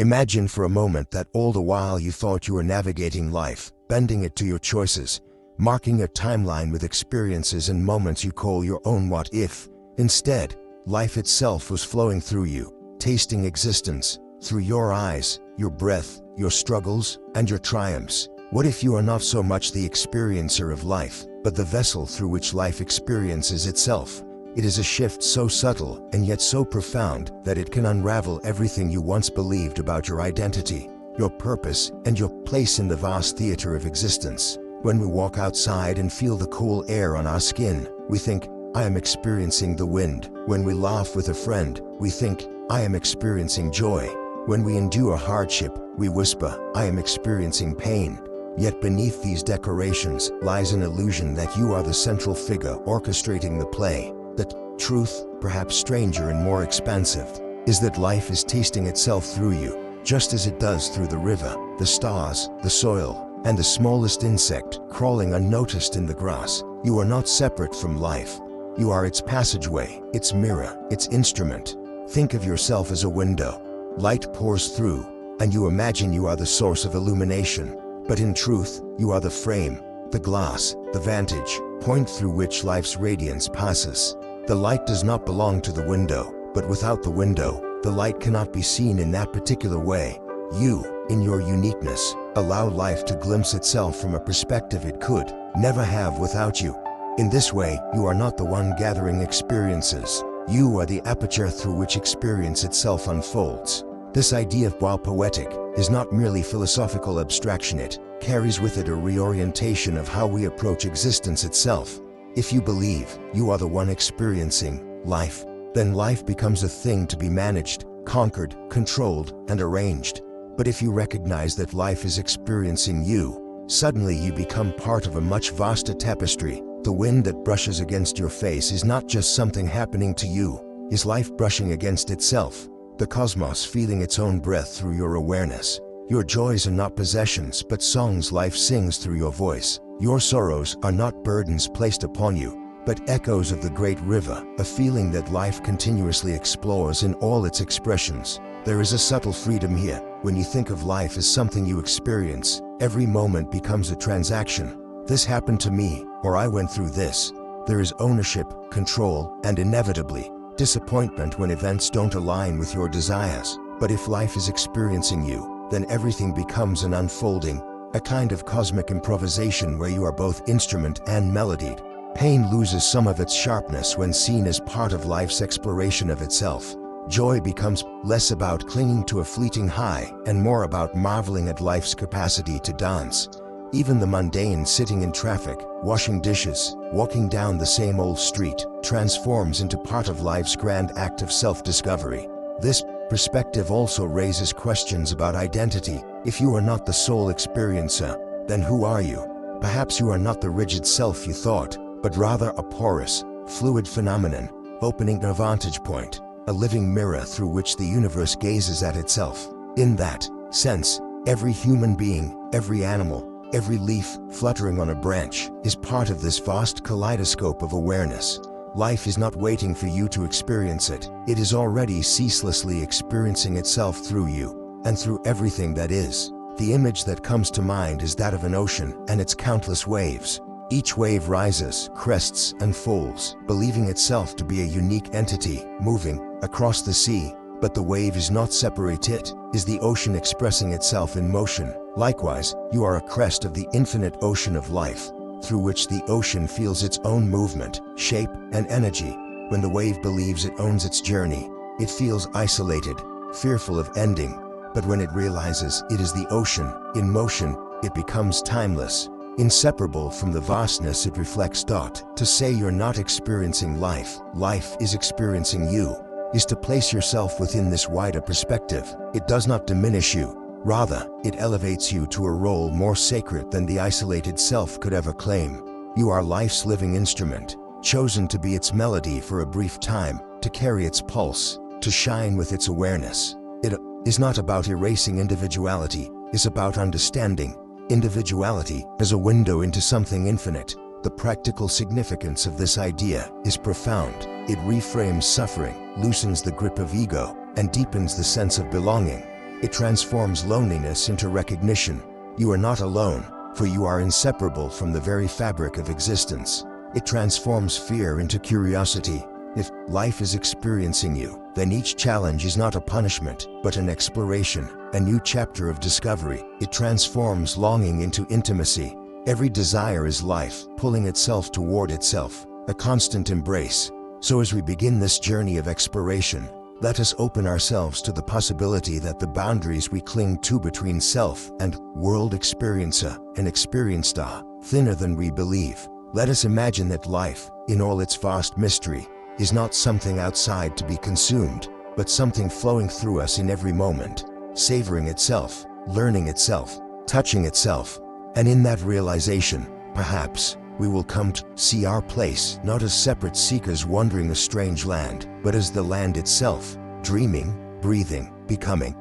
Imagine for a moment that all the while you thought you were navigating life, bending it to your choices, marking a timeline with experiences and moments you call your own what if. Instead, life itself was flowing through you, tasting existence, through your eyes, your breath, your struggles, and your triumphs. What if you are not so much the experiencer of life, but the vessel through which life experiences itself? It is a shift so subtle and yet so profound that it can unravel everything you once believed about your identity, your purpose, and your place in the vast theater of existence. When we walk outside and feel the cool air on our skin, we think, I am experiencing the wind. When we laugh with a friend, we think, I am experiencing joy. When we endure hardship, we whisper, I am experiencing pain. Yet beneath these decorations lies an illusion that you are the central figure orchestrating the play. The truth, perhaps stranger and more expansive, is that life is tasting itself through you, just as it does through the river, the stars, the soil, and the smallest insect crawling unnoticed in the grass. You are not separate from life. You are its passageway, its mirror, its instrument. Think of yourself as a window. Light pours through, and you imagine you are the source of illumination. But in truth, you are the frame, the glass, the vantage point through which life's radiance passes. The light does not belong to the window, but without the window, the light cannot be seen in that particular way. You, in your uniqueness, allow life to glimpse itself from a perspective it could never have without you. In this way, you are not the one gathering experiences. You are the aperture through which experience itself unfolds. This idea, while poetic, is not merely philosophical abstraction. It carries with it a reorientation of how we approach existence itself. If you believe you are the one experiencing life, then life becomes a thing to be managed, conquered, controlled, and arranged. But if you recognize that life is experiencing you, suddenly you become part of a much vaster tapestry. The wind that brushes against your face is not just something happening to you, is life brushing against itself, the cosmos feeling its own breath through your awareness. Your joys are not possessions but songs life sings through your voice. Your sorrows are not burdens placed upon you, but echoes of the great river, a feeling that life continuously explores in all its expressions. There is a subtle freedom here. When you think of life as something you experience, every moment becomes a transaction. This happened to me, or I went through this. There is ownership, control, and inevitably, disappointment when events don't align with your desires. But if life is experiencing you, then everything becomes an unfolding, a kind of cosmic improvisation where you are both instrument and melody. Pain loses some of its sharpness when seen as part of life's exploration of itself. Joy becomes less about clinging to a fleeting high and more about marveling at life's capacity to dance. Even the mundane sitting in traffic, washing dishes, walking down the same old street, transforms into part of life's grand act of self-discovery. This perspective also raises questions about identity. If you are not the sole experiencer, then who are you? Perhaps you are not the rigid self you thought, but rather a porous, fluid phenomenon, opening a vantage point, a living mirror through which the universe gazes at itself. In that sense, every human being, every animal, every leaf fluttering on a branch is part of this vast kaleidoscope of awareness. Life is not waiting for you to experience it. It is already ceaselessly experiencing itself through you and through everything that is. The image that comes to mind is that of an ocean and its countless waves. Each wave rises, crests, and falls, believing itself to be a unique entity, moving across the sea. But the wave is not separate, it is the ocean expressing itself in motion. Likewise, you are a crest of the infinite ocean of life, through which the ocean feels its own movement, shape, and energy. When the wave believes it owns its journey, it feels isolated, fearful of ending. But when it realizes it is the ocean, in motion, it becomes timeless, inseparable from the vastness it reflects. To say you're not experiencing life, life is experiencing you, is to place yourself within this wider perspective. It does not diminish you. Rather, it elevates you to a role more sacred than the isolated self could ever claim. You are life's living instrument, chosen to be its melody for a brief time, to carry its pulse, to shine with its awareness. It is not about erasing individuality, it's about understanding individuality as a window into something infinite. The practical significance of this idea is profound. It reframes suffering, loosens the grip of ego, and deepens the sense of belonging. It transforms loneliness into recognition. You are not alone, for you are inseparable from the very fabric of existence. It transforms fear into curiosity. If life is experiencing you, then each challenge is not a punishment, but an exploration, a new chapter of discovery. It transforms longing into intimacy. Every desire is life, pulling itself toward itself, a constant embrace. So as we begin this journey of exploration, let us open ourselves to the possibility that the boundaries we cling to between self and world experiencer and experienced are thinner than we believe. Let us imagine that life, in all its vast mystery, is not something outside to be consumed, but something flowing through us in every moment, savoring itself, learning itself, touching itself. And in that realization, perhaps, we will come to see our place not as separate seekers wandering a strange land, but as the land itself, dreaming, breathing, becoming.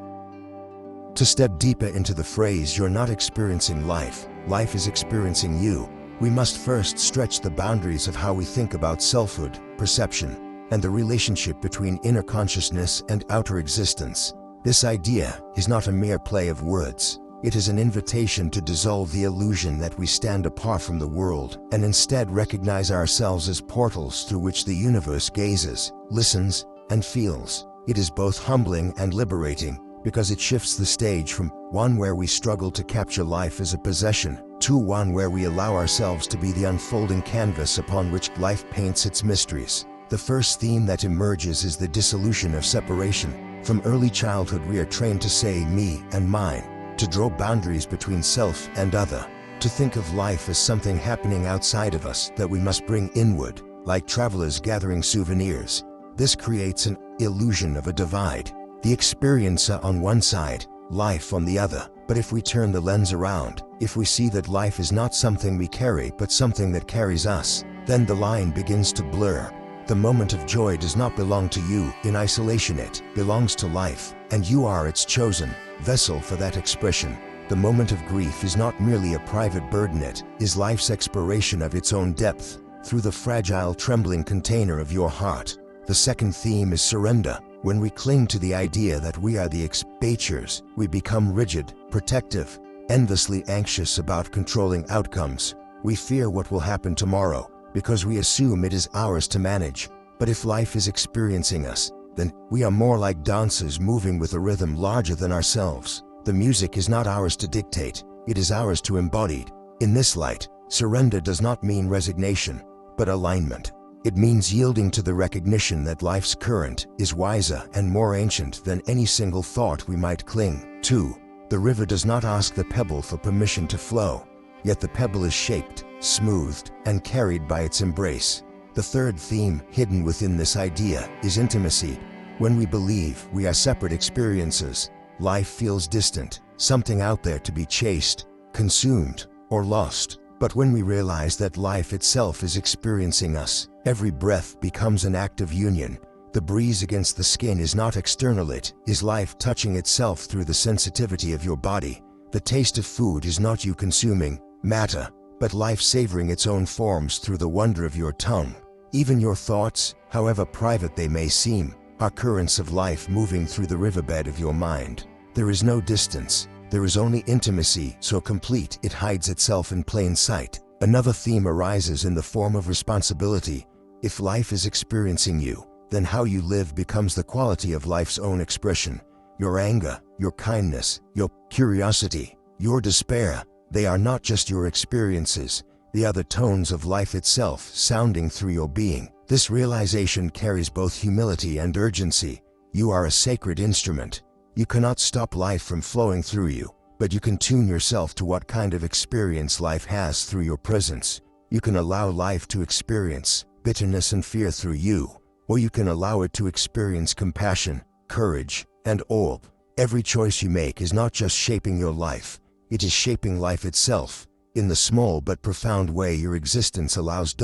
To step deeper into the phrase "you're not experiencing life, life is experiencing you," we must first stretch the boundaries of how we think about selfhood, perception, and the relationship between inner consciousness and outer existence. This idea is not a mere play of words. It is an invitation to dissolve the illusion that we stand apart from the world and instead recognize ourselves as portals through which the universe gazes, listens, and feels. It is both humbling and liberating because it shifts the stage from one where we struggle to capture life as a possession to one where we allow ourselves to be the unfolding canvas upon which life paints its mysteries. The first theme that emerges is the dissolution of separation. From early childhood we are trained to say me and mine, to draw boundaries between self and other, to think of life as something happening outside of us that we must bring inward, like travelers gathering souvenirs. This creates an illusion of a divide, the experiencer on one side, life on the other. But if we turn the lens around, if we see that life is not something we carry but something that carries us, then the line begins to blur. The moment of joy does not belong to you in isolation, it belongs to life, and you are its chosen vessel for that expression. The moment of grief is not merely a private burden, it is life's exploration of its own depth through the fragile, trembling container of your heart. The second theme is surrender. When we cling to the idea that we are the expatriators, we become rigid, protective, endlessly anxious about controlling outcomes. We fear what will happen tomorrow because we assume it is ours to manage. But if life is experiencing us, then we are more like dancers moving with a rhythm larger than ourselves. The music is not ours to dictate, it is ours to embody. In this light, surrender does not mean resignation, but alignment. It means yielding to the recognition that life's current is wiser and more ancient than any single thought we might cling to. The river does not ask the pebble for permission to flow, yet the pebble is shaped, smoothed, and carried by its embrace. The third theme, hidden within this idea, is intimacy. When we believe we are separate experiences, life feels distant, something out there to be chased, consumed, or lost. But when we realize that life itself is experiencing us, every breath becomes an act of union. The breeze against the skin is not external, it is life touching itself through the sensitivity of your body. The taste of food is not you consuming matter, but life savoring its own forms through the wonder of your tongue. Even your thoughts, however private they may seem, are currents of life moving through the riverbed of your mind. There is no distance, there is only intimacy so complete it hides itself in plain sight. Another theme arises in the form of responsibility. If life is experiencing you, then how you live becomes the quality of life's own expression. Your anger, your kindness, your curiosity, your despair, they are not just your experiences, they are the tones of life itself sounding through your being. This realization carries both humility and urgency. You are a sacred instrument. You cannot stop life from flowing through you, but you can tune yourself to what kind of experience life has through your presence. You can allow life to experience bitterness and fear through you, or you can allow it to experience compassion, courage, and awe. Every choice you make is not just shaping your life, it is shaping life itself. In the small but profound way your existence allows.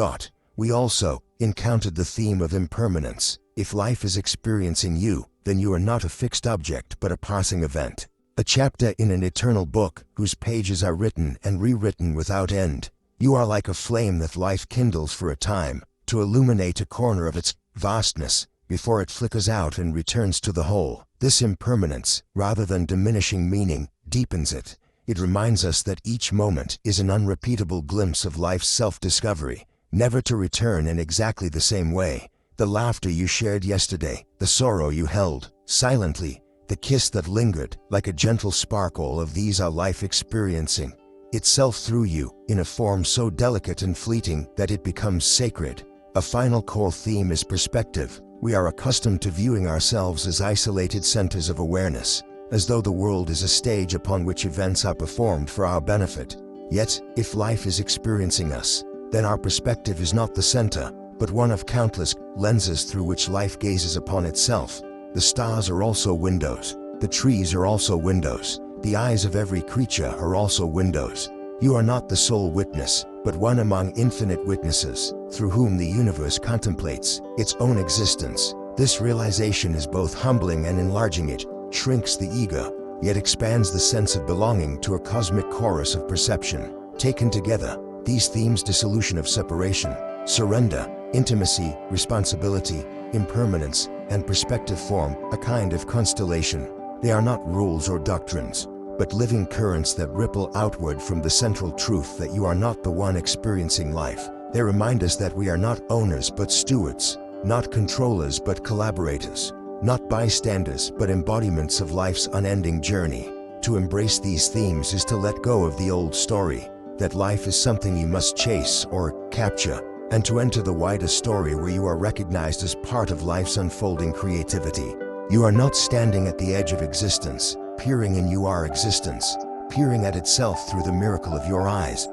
We also encountered the theme of impermanence. If life is experiencing you, then you are not a fixed object but a passing event. A chapter in an eternal book whose pages are written and rewritten without end. You are like a flame that life kindles for a time, to illuminate a corner of its vastness, before it flickers out and returns to the whole. This impermanence, rather than diminishing meaning, deepens it. It reminds us that each moment is an unrepeatable glimpse of life's self-discovery, never to return in exactly the same way. The laughter you shared yesterday, the sorrow you held silently, the kiss that lingered, like a gentle sparkle of these are life experiencing itself through you, in a form so delicate and fleeting that it becomes sacred. A final core theme is perspective. We are accustomed to viewing ourselves as isolated centers of awareness, as though the world is a stage upon which events are performed for our benefit. Yet, if life is experiencing us, then our perspective is not the center, but one of countless lenses through which life gazes upon itself. The stars are also windows. The trees are also windows. The eyes of every creature are also windows. You are not the sole witness, but one among infinite witnesses, through whom the universe contemplates its own existence. This realization is both humbling and enlarging. It shrinks the ego, yet expands the sense of belonging to a cosmic chorus of perception. Taken together, these themes: dissolution of separation, surrender, intimacy, responsibility, impermanence, and perspective form a kind of constellation. They are not rules or doctrines, but living currents that ripple outward from the central truth that you are not the one experiencing life. They remind us that we are not owners but stewards, not controllers but collaborators, not bystanders but embodiments of life's unending journey. To embrace these themes is to let go of the old story, that life is something you must chase or capture, and to enter the wider story where you are recognized as part of life's unfolding creativity. You are not standing at the edge of existence, peering in. You are existence, peering at itself through the miracle of your eyes.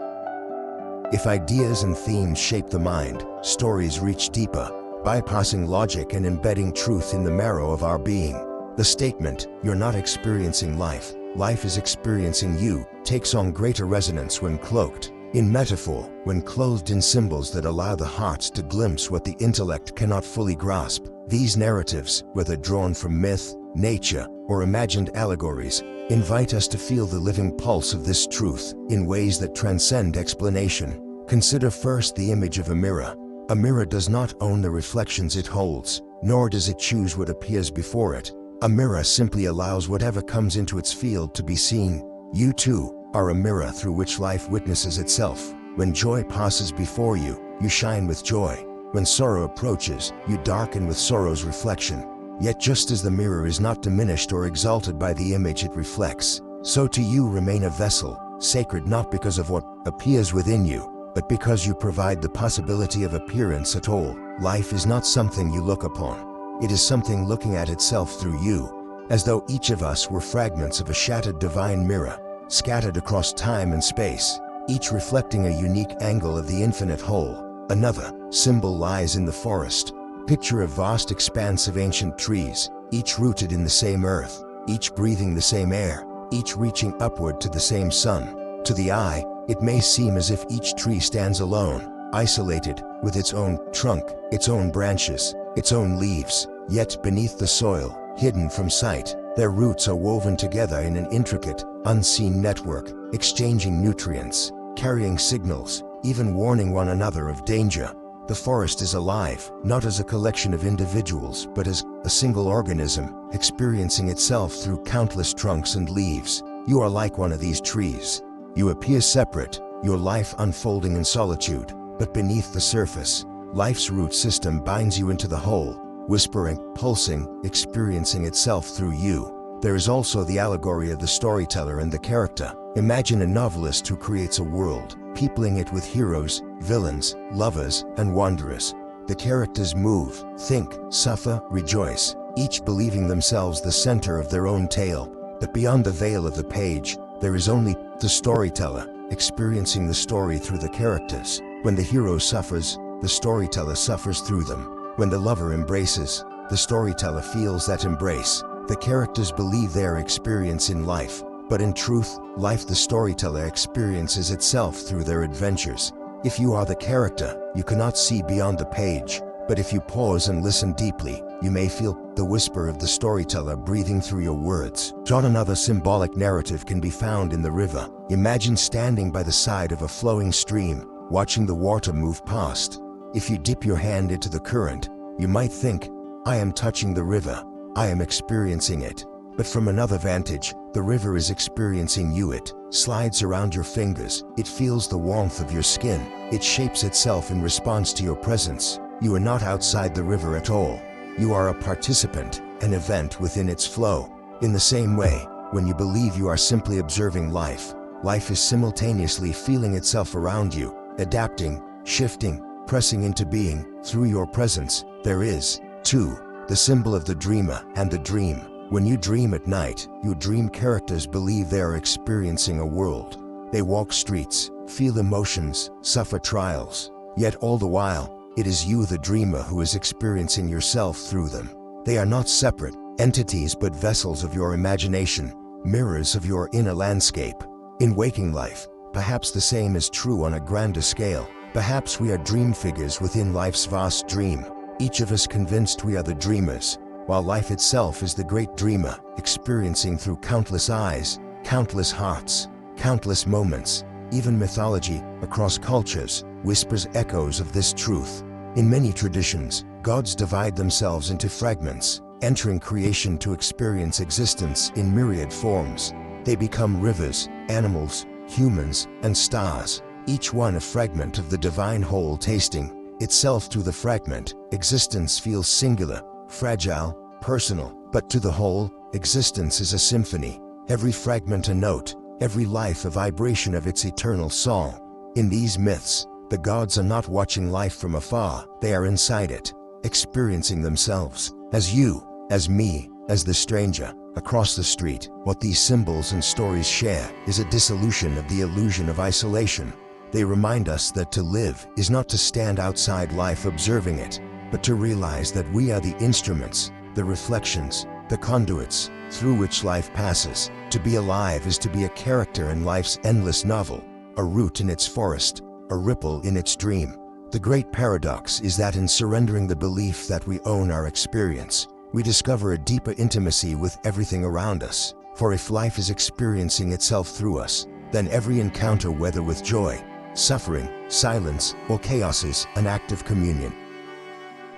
If ideas and themes shape the mind, stories reach deeper, bypassing logic and embedding truth in the marrow of our being. The statement, "You're not experiencing life, life is experiencing you," takes on greater resonance when cloaked in metaphor, when clothed in symbols that allow the heart to glimpse what the intellect cannot fully grasp. These narratives, whether drawn from myth, nature, or imagined allegories, invite us to feel the living pulse of this truth in ways that transcend explanation. Consider first the image of a mirror. A mirror does not own the reflections it holds, nor does it choose what appears before it. A mirror simply allows whatever comes into its field to be seen. You too are a mirror through which life witnesses itself. When joy passes before you, you shine with joy. When sorrow approaches, you darken with sorrow's reflection. Yet just as the mirror is not diminished or exalted by the image it reflects, so to you remain a vessel, sacred not because of what appears within you, but because you provide the possibility of appearance at all. Life is not something you look upon. It is something looking at itself through you, as though each of us were fragments of a shattered divine mirror, scattered across time and space, each reflecting a unique angle of the infinite whole. Another symbol lies in the forest. Picture a vast expanse of ancient trees, each rooted in the same earth, each breathing the same air, each reaching upward to the same sun. To the eye, it may seem as if each tree stands alone, isolated, with its own trunk, its own branches, its own leaves. Yet beneath the soil, hidden from sight, their roots are woven together in an intricate, unseen network, exchanging nutrients, carrying signals, even warning one another of danger. The forest is alive, not as a collection of individuals, but as a single organism, experiencing itself through countless trunks and leaves. You are like one of these trees. You appear separate, your life unfolding in solitude, but beneath the surface, life's root system binds you into the whole, whispering, pulsing, experiencing itself through you. There is also the allegory of the storyteller and the character. Imagine a novelist who creates a world, peopling it with heroes, villains, lovers, and wanderers. The characters move, think, suffer, rejoice, each believing themselves the center of their own tale. But beyond the veil of the page, there is only the storyteller, experiencing the story through the characters. When the hero suffers, the storyteller suffers through them. When the lover embraces, the storyteller feels that embrace. The characters believe their experience in life, but in truth, life the storyteller experiences itself through their adventures. If you are the character, you cannot see beyond the page, but if you pause and listen deeply, you may feel the whisper of the storyteller breathing through your words. Another symbolic narrative can be found in the river. Imagine standing by the side of a flowing stream, watching the water move past. If you dip your hand into the current, you might think, I am touching the river. I am experiencing it. But from another vantage, the river is experiencing you. It slides around your fingers. It feels the warmth of your skin. It shapes itself in response to your presence. You are not outside the river at all. You are a participant, an event within its flow. In the same way, when you believe you are simply observing life, life is simultaneously feeling itself around you, adapting, shifting, pressing into being. Through your presence, there is, too, the symbol of the dreamer and the dream. When you dream at night, your dream characters believe they are experiencing a world. They walk streets, feel emotions, suffer trials. Yet all the while, it is you, the dreamer, who is experiencing yourself through them. They are not separate entities but vessels of your imagination, mirrors of your inner landscape. In waking life, perhaps the same is true on a grander scale. Perhaps we are dream figures within life's vast dream, each of us convinced we are the dreamers, while life itself is the great dreamer, experiencing through countless eyes, countless hearts, countless moments. Even mythology, across cultures, whispers echoes of this truth. In many traditions, gods divide themselves into fragments, entering creation to experience existence in myriad forms. They become rivers, animals, humans, and stars, each one a fragment of the divine whole. Tasting itself through the fragment, existence feels singular, fragile, personal, but to the whole, existence is a symphony, every fragment a note, every life a vibration of its eternal song. In these myths, the gods are not watching life from afar, they are inside it, experiencing themselves, as you, as me, as the stranger, across the street. What these symbols and stories share is a dissolution of the illusion of isolation. They remind us that to live is not to stand outside life observing it, but to realize that we are the instruments, the reflections, the conduits, through which life passes. To be alive is to be a character in life's endless novel, a root in its forest, a ripple in its dream. The great paradox is that in surrendering the belief that we own our experience, we discover a deeper intimacy with everything around us. For if life is experiencing itself through us, then every encounter, whether with joy, suffering, silence, or chaos, is an act of communion.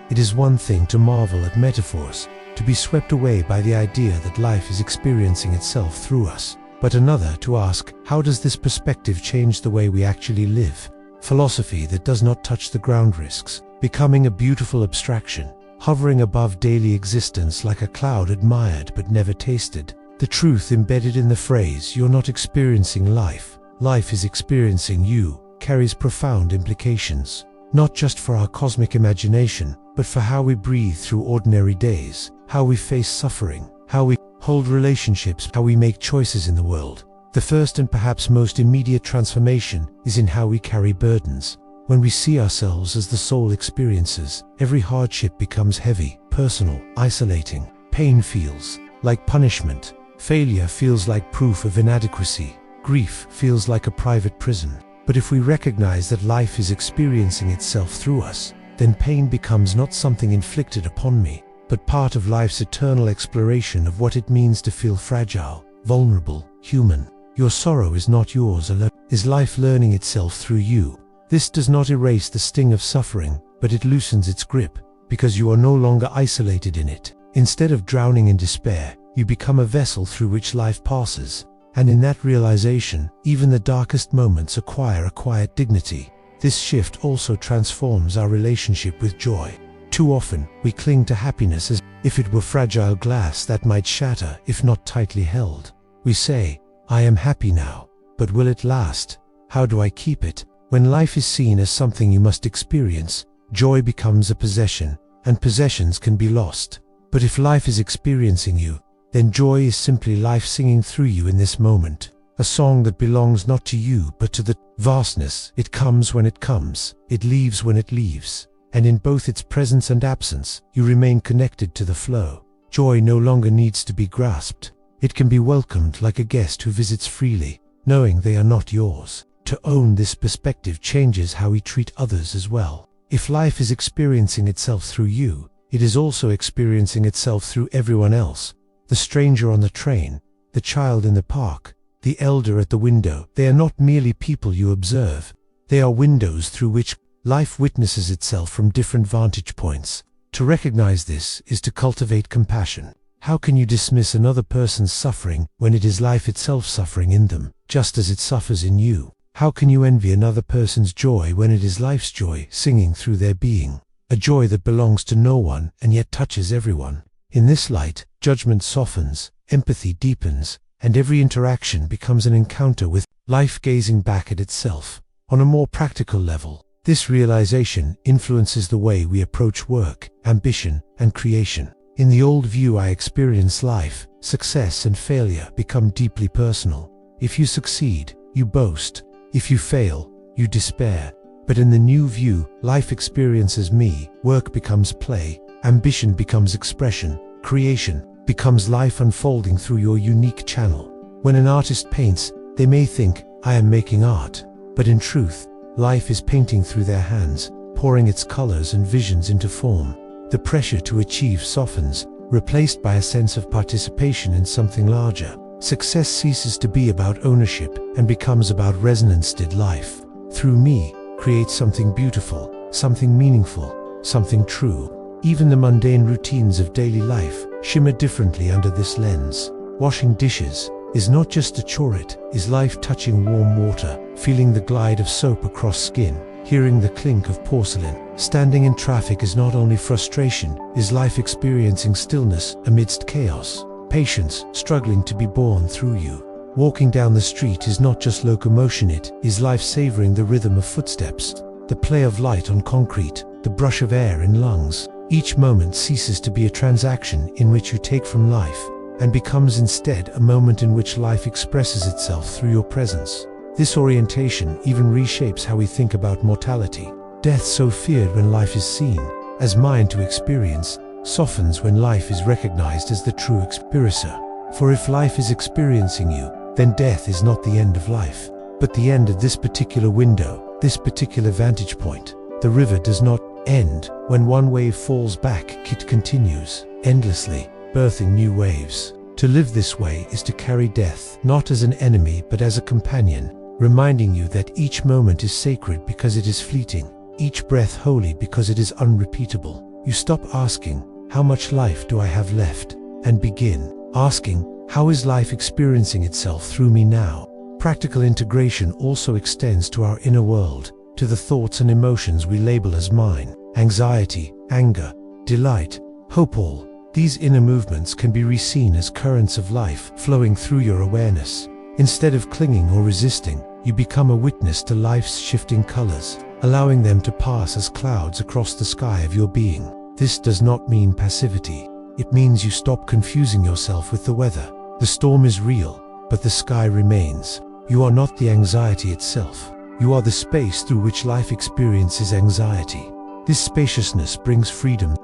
It is one thing to marvel at metaphors, to be swept away by the idea that life is experiencing itself through us, but another to ask, how does this perspective change the way we actually live? Philosophy that does not touch the ground risks becoming a beautiful abstraction, hovering above daily existence like a cloud admired but never tasted. The truth embedded in the phrase, "You're not experiencing life, life is experiencing you," carries profound implications, not just for our cosmic imagination, but for how we breathe through ordinary days, how we face suffering, how we hold relationships, how we make choices in the world. The first and perhaps most immediate transformation is in how we carry burdens. When we see ourselves as the soul experiences, every hardship becomes heavy, personal, isolating. Pain feels like punishment. Failure feels like proof of inadequacy. Grief feels like a private prison. But if we recognize that life is experiencing itself through us, then pain becomes not something inflicted upon me, but part of life's eternal exploration of what it means to feel fragile, vulnerable, human. Your sorrow is not yours alone. Is life learning itself through you? This does not erase the sting of suffering, but it loosens its grip, because you are no longer isolated in it. Instead of drowning in despair, you become a vessel through which life passes. And in that realization, even the darkest moments acquire a quiet dignity. This shift also transforms our relationship with joy. Too often, we cling to happiness as if it were fragile glass that might shatter if not tightly held. We say, "I am happy now," but will it last? How do I keep it? When life is seen as something you must experience, joy becomes a possession, and possessions can be lost. But if life is experiencing you, then joy is simply life singing through you in this moment. A song that belongs not to you but to the vastness. It comes when it comes, it leaves when it leaves, and in both its presence and absence, you remain connected to the flow. Joy no longer needs to be grasped. It can be welcomed like a guest who visits freely, knowing they are not yours. To own this perspective changes how we treat others as well. If life is experiencing itself through you, it is also experiencing itself through everyone else. The stranger on the train, the child in the park, the elder at the window. They are not merely people you observe. They are windows through which life witnesses itself from different vantage points. To recognize this is to cultivate compassion. How can you dismiss another person's suffering when it is life itself suffering in them, just as it suffers in you? How can you envy another person's joy when it is life's joy singing through their being? A joy that belongs to no one and yet touches everyone. In this light, judgment softens, empathy deepens, and every interaction becomes an encounter with life gazing back at itself. On a more practical level, this realization influences the way we approach work, ambition, and creation. In the old view I experience life, success and failure become deeply personal. If you succeed, you boast. If you fail, you despair. But in the new view, life experiences me, work becomes play, ambition becomes expression, creation becomes life unfolding through your unique channel. When an artist paints, they may think, I am making art. But in truth, life is painting through their hands, pouring its colors and visions into form. The pressure to achieve softens, replaced by a sense of participation in something larger. Success ceases to be about ownership and becomes about resonance. Did life, through me, create something beautiful, something meaningful, something true? Even the mundane routines of daily life shimmer differently under this lens. Washing dishes is not just a chore, it is life touching warm water, feeling the glide of soap across skin, hearing the clink of porcelain. Standing in traffic is not only frustration, is life experiencing stillness amidst chaos. Patience struggling to be born through you. Walking down the street is not just locomotion, it is life savoring the rhythm of footsteps, the play of light on concrete, the brush of air in lungs. Each moment ceases to be a transaction in which you take from life, and becomes instead a moment in which life expresses itself through your presence. This orientation even reshapes how we think about mortality. Death, so feared when life is seen as mine to experience, softens when life is recognized as the true experiencer. For if life is experiencing you, then death is not the end of life, but the end of this particular window, this particular vantage point. The river does not end when one wave falls back, it continues endlessly, birthing new waves. To live this way is to carry death not as an enemy but as a companion, reminding you that each moment is sacred because it is fleeting, each breath holy because it is unrepeatable. You stop asking, how much life do I have left? And begin asking, how is life experiencing itself through me now? Practical integration also extends to our inner world, to the thoughts and emotions we label as mine. Anxiety, anger, delight, hope. All these inner movements can be reseen as currents of life flowing through your awareness. Instead of clinging or resisting, you become a witness to life's shifting colors, allowing them to pass as clouds across the sky of your being. This does not mean passivity. It means you stop confusing yourself with the weather. The storm is real, but the sky remains. You are not the anxiety itself. You are the space through which life experiences anxiety. This spaciousness brings freedom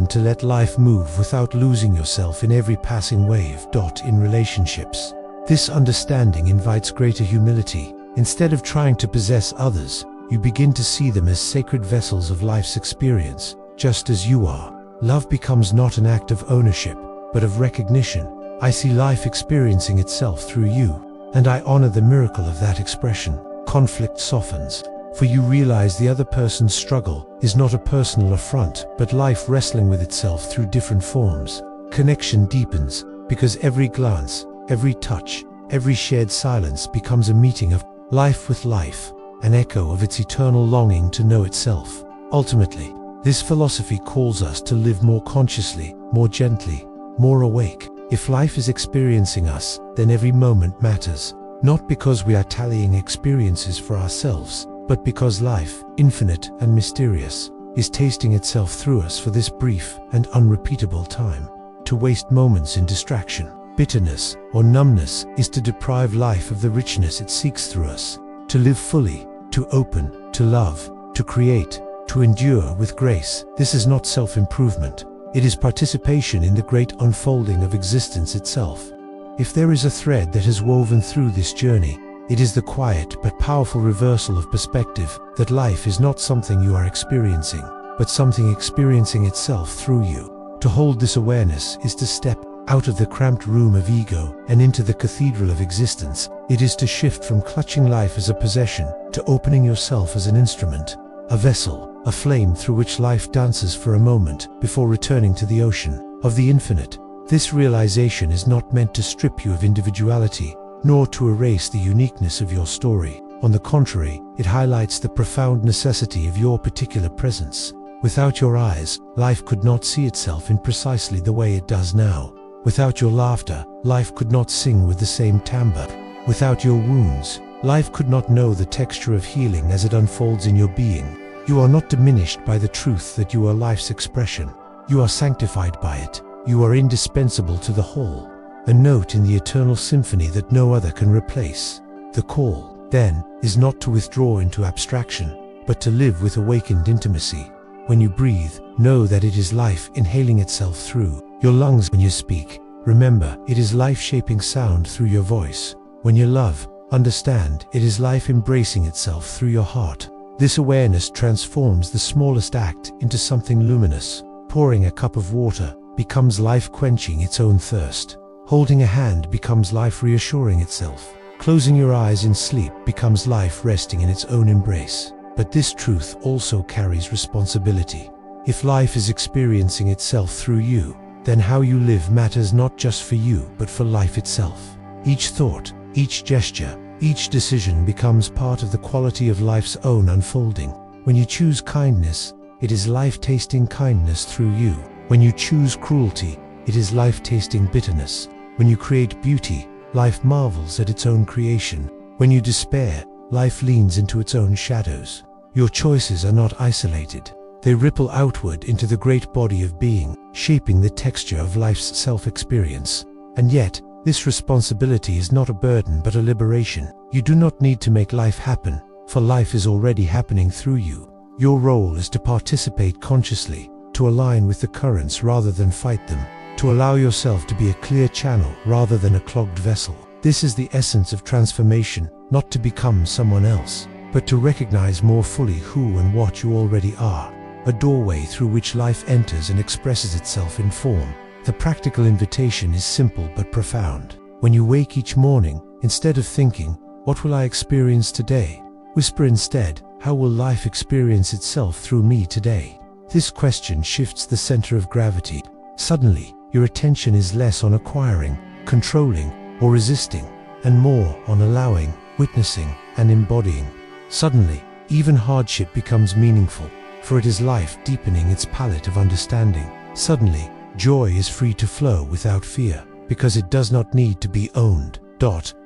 to let life move without losing yourself in every passing wave. In relationships, this understanding invites greater humility. Instead of trying to possess others, you begin to see them as sacred vessels of life's experience, just as you are. Love becomes not an act of ownership, but of recognition. I see life experiencing itself through you, and I honor the miracle of that expression. Conflict softens, for you realize the other person's struggle is not a personal affront, but life wrestling with itself through different forms. Connection deepens, because every glance, every touch, every shared silence becomes a meeting of life with life, an echo of its eternal longing to know itself. Ultimately, this philosophy calls us to live more consciously, more gently, more awake. If life is experiencing us, then every moment matters, not because we are tallying experiences for ourselves, but because life, infinite and mysterious, is tasting itself through us for this brief and unrepeatable time. To waste moments in distraction, bitterness, or numbness is to deprive life of the richness it seeks through us. To live fully, to open, to love, to create, to endure with grace, this is not self-improvement. It is participation in the great unfolding of existence itself. If there is a thread that has woven through this journey, it is the quiet but powerful reversal of perspective that life is not something you are experiencing, but something experiencing itself through you. To hold this awareness is to step out of the cramped room of ego and into the cathedral of existence. It is to shift from clutching life as a possession to opening yourself as an instrument, a vessel a flame through which life dances for a moment before returning to the ocean of the infinite. This realization is not meant to strip you of individuality, nor to erase the uniqueness of your story. On the contrary, it highlights the profound necessity of your particular presence. Without your eyes, life could not see itself in precisely the way it does now. Without your laughter, life could not sing with the same timbre. Without your wounds, life could not know the texture of healing as it unfolds in your being. You are not diminished by the truth that you are life's expression. You are sanctified by it. You are indispensable to the whole, a note in the eternal symphony that no other can replace. The call, then, is not to withdraw into abstraction, but to live with awakened intimacy. When you breathe, know that it is life inhaling itself through your lungs. When you speak, remember, it is life shaping sound through your voice. When you love, understand, it is life embracing itself through your heart. This awareness transforms the smallest act into something luminous. Pouring a cup of water becomes life quenching its own thirst. Holding a hand becomes life reassuring itself. Closing your eyes in sleep becomes life resting in its own embrace. But this truth also carries responsibility. If life is experiencing itself through you, then how you live matters not just for you, but for life itself. Each thought, each gesture, each decision becomes part of the quality of life's own unfolding. When you choose kindness, it is life tasting kindness through you. When you choose cruelty, it is life tasting bitterness. When you create beauty, life marvels at its own creation. When you despair, life leans into its own shadows. Your choices are not isolated. They ripple outward into the great body of being, shaping the texture of life's self-experience. And yet, this responsibility is not a burden but a liberation. You do not need to make life happen, for life is already happening through you. Your role is to participate consciously, to align with the currents rather than fight them, to allow yourself to be a clear channel rather than a clogged vessel. This is the essence of transformation, not to become someone else, but to recognize more fully who and what you already are. A doorway through which life enters and expresses itself in form. The practical invitation is simple but profound. When you wake each morning, instead of thinking, "What will I experience today?" whisper instead, "How will life experience itself through me today?" This question shifts the center of gravity. Suddenly, your attention is less on acquiring, controlling, or resisting, and more on allowing, witnessing, and embodying. Suddenly, even hardship becomes meaningful, for it is life deepening its palette of understanding. Suddenly, joy is free to flow without fear, because it does not need to be owned.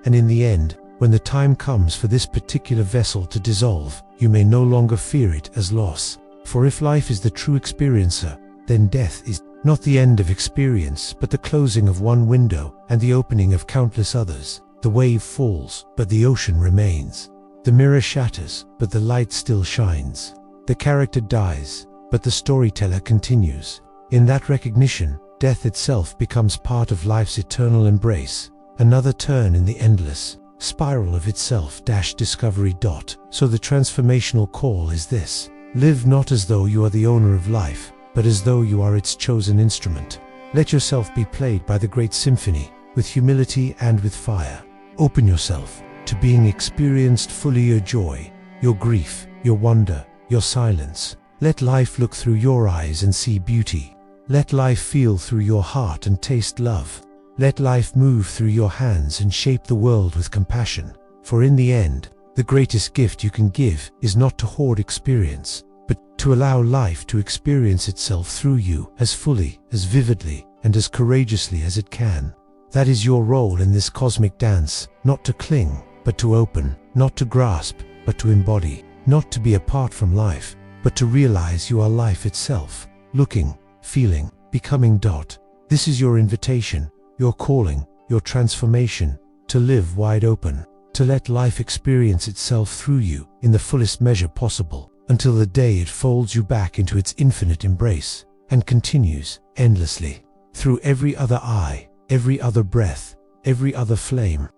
And in the end, when the time comes for this particular vessel to dissolve, you may no longer fear it as loss. For if life is the true experiencer, then death is not the end of experience, but the closing of one window and the opening of countless others. The wave falls, but the ocean remains. The mirror shatters, but the light still shines. The character dies, but the storyteller continues. In that recognition, death itself becomes part of life's eternal embrace, another turn in the endless spiral of itself-discovery. So the transformational call is this: live not as though you are the owner of life, but as though you are its chosen instrument. Let yourself be played by the great symphony, with humility and with fire. Open yourself to being experienced fully, your joy, your grief, your wonder, your silence. Let life look through your eyes and see beauty. Let life feel through your heart and taste love. Let life move through your hands and shape the world with compassion. For in the end, the greatest gift you can give is not to hoard experience, but to allow life to experience itself through you as fully, as vividly, and as courageously as it can. That is your role in this cosmic dance, not to cling, but to open, not to grasp, but to embody, not to be apart from life, but to realize you are life itself, looking, feeling, becoming. This is your invitation, your calling, your transformation, to live wide open, to let life experience itself through you in the fullest measure possible, until the day it folds you back into its infinite embrace, and continues, endlessly, through every other eye, every other breath, every other flame.